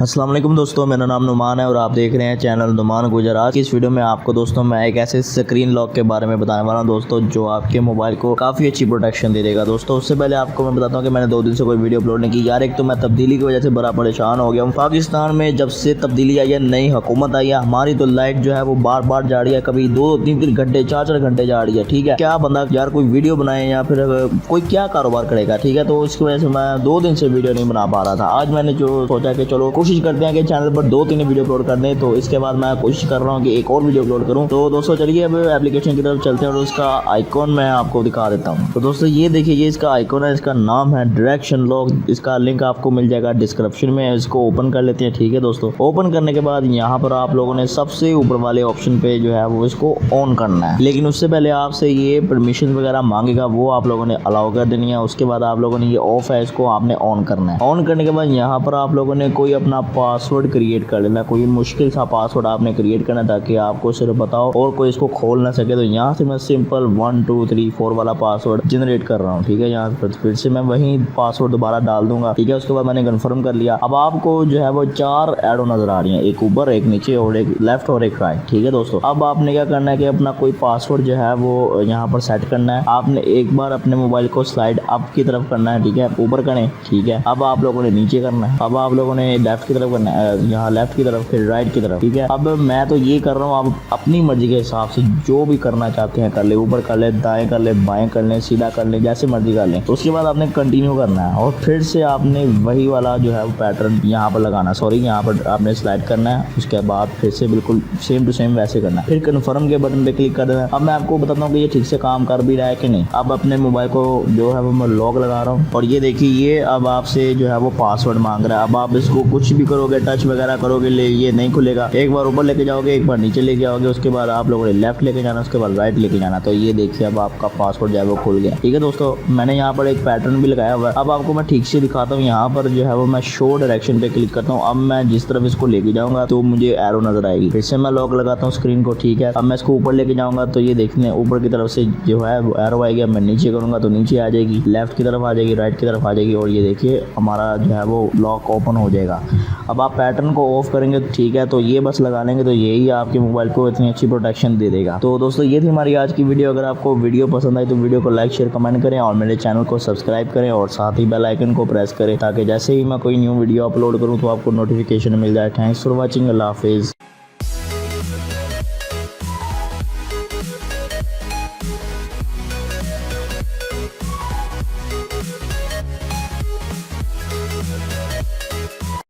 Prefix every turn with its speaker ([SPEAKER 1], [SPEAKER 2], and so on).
[SPEAKER 1] अस्सलाम वालेकुम दोस्तों, मेरा नाम नुमान है और आप देख रहे हैं चैनल नुमान गुजरात। इस वीडियो में आपको दोस्तों मैं एक ऐसे स्क्रीन लॉक के बारे में बताने वाला हूं दोस्तों, जो आपके मोबाइल को काफ़ी अच्छी प्रोटेक्शन दे देगा। दोस्तों उससे पहले आपको मैं बताता हूं कि मैंने 2 दिन से कोई वीडियो अपलोड नहीं की यार। एक तो मैं तब्दीली की वजह से बड़ा परेशान हो गया हूँ। पाकिस्तान में जब से तब्दीली आई है, नई हुकूमत आई है, हमारी तो लाइट जो है वो बार बार जा रही है, कभी 2-3 घंटे 4 घंटे जा रही है। ठीक है, क्या बंदा यार कोई वीडियो बनाए या फिर कोई क्या कारोबार करेगा। ठीक है, तो इसकी वजह से मैं 2 दिन से वीडियो नहीं बना पा रहा था। आज मैंने जो सोचा कि चलो कोशिश करते हैं कि चैनल पर 2-3 वीडियो अपलोड कर दें, तो इसके बाद मैं कोशिश कर रहा हूँ कि एक और वीडियो अपलोड करूँ। तो दोस्तों चलिए अब एप्लीकेशन की तरफ चलते हैं और उसका आइकॉन मैं आपको दिखा देता हूँ। तो दोस्तों ये देखिए, ये इसका आइकॉन है, इसका नाम है डायरेक्शन लॉक। इसका लिंक आपको मिल जाएगा डिस्क्रिप्शन में। इसको ओपन कर लेते हैं। ठीक है दोस्तों, ओपन करने के बाद यहाँ पर आप लोगों ने सबसे ऊपर वाले ऑप्शन पे जो है वो इसको ऑन करना है, लेकिन उससे पहले आपसे ये परमिशन वगैरह मांगेगा, वो आप लोगों ने अलाउ कर देनी है। उसके बाद आप लोगों ने ये ऑफ है, इसको आपने ऑन करना है। ऑन करने के बाद यहाँ पर आप लोगों ने कोई अपना पासवर्ड क्रिएट कर लेना, कोई मुश्किल सा पासवर्ड आपने क्रिएट करना ताकि आपको सिर्फ बताओ और कोई इसको खोल ना सके। तो यहाँ से मैं सिंपल 1 2 3 4 वाला पासवर्ड जनरेट कर रहा हूँ। ठीक है, यहाँ पर फिर से मैं वही पासवर्ड दोबारा डाल दूंगा। ठीक है, उसके बाद मैंने कंफर्म कर लिया। अब आपको जो है वो 4 एरो नजर आ रही है, एक ऊपर, एक नीचे और एक लेफ्ट और एक राइट। ठीक है दोस्तों, अब आपने क्या करना है कि अपना कोई पासवर्ड जो है वो यहाँ पर सेट करना है। आपने एक बार अपने मोबाइल को स्लाइड अप की तरफ करना है। ठीक है, ऊपर करें। ठीक है, अब आप लोगों ने नीचे करना है। अब आप लोगों ने लेफ्ट की तरफ करना है, यहाँ लेफ्ट की तरफ, फिर राइट की तरफ। ठीक है, अब मैं तो ये कर रहा हूँ, आप अपनी मर्जी के हिसाब से जो भी करना चाहते हैं कर ले, ऊपर कर ले, दाएं कर ले, बाएं कर ले, सीधा कर ले, जैसे मर्जी कर ले। उसके बाद आपने कंटिन्यू करना है और फिर से आपने वही वाला जो है वो पैटर्न यहाँ पर लगाना, सॉरी यहाँ पर आपने स्लाइड करना है। उसके बाद फिर से बिल्कुल सेम टू सेम वैसे करना है, फिर कन्फर्म के बटन पे क्लिक कर देना है। अब मैं आपको बताता हूँ कि ये ठीक से काम कर भी रहा है कि नहीं। अब अपने मोबाइल को जो है वो मैं लॉक लगा रहा हूँ और ये देखिए, ये अब आपसे जो है वो पासवर्ड मांग रहा है। अब आप इसको कुछ भी करोगे, टच वगैरह करोगे, ये नहीं खुलेगा। एक बार ऊपर लेके जाओगे, एक बार नीचे लेके जाओगे, उसके बाद आप लोगों ने लेफ्ट लेके जाना, उसके बाद राइट लेके जाना। तो ये देखिए, अब आपका पासवर्ड जो है वो खुल गया। ठीक है दोस्तों, मैंने यहाँ पर एक पैटर्न भी लगाया हुआ है। अब आपको मैं ठीक से दिखाता हूँ। यहाँ पर जो है वो मैं शो डायरेक्शन पे क्लिक करता हूँ। अब मैं जिस तरफ इसको लेके जाऊंगा तो मुझे एरो नजर आएगी। फिर से मैं लॉक लगाता हूँ स्क्रीन को। ठीक है, अब मैं इसको ऊपर लेके जाऊंगा तो ये देखने ऊपर की तरफ से जो है वो एरो आएगी। अब मैं नीचे करूंगा तो नीचे आ जाएगी, लेफ्ट की तरफ आ जाएगी, राइट की तरफ आ जाएगी और ये देखिए हमारा जो है वो लॉक ओपन हो जाएगा। अब आप पैटर्न को ऑफ करेंगे, ठीक है, तो ये बस लगा लेंगे तो यही आपके मोबाइल को इतनी अच्छी प्रोटेक्शन दे देगा। तो दोस्तों ये थी हमारी आज की वीडियो। अगर आपको वीडियो पसंद आई तो वीडियो को लाइक, शेयर, कमेंट करें और मेरे चैनल को सब्सक्राइब करें और साथ ही बेल आइकन को प्रेस करें ताकि जैसे ही मैं कोई न्यू वीडियो अपलोड करूं तो आपको नोटिफिकेशन मिल जाए। Thanks for watching. अल्लाह हाफिज़।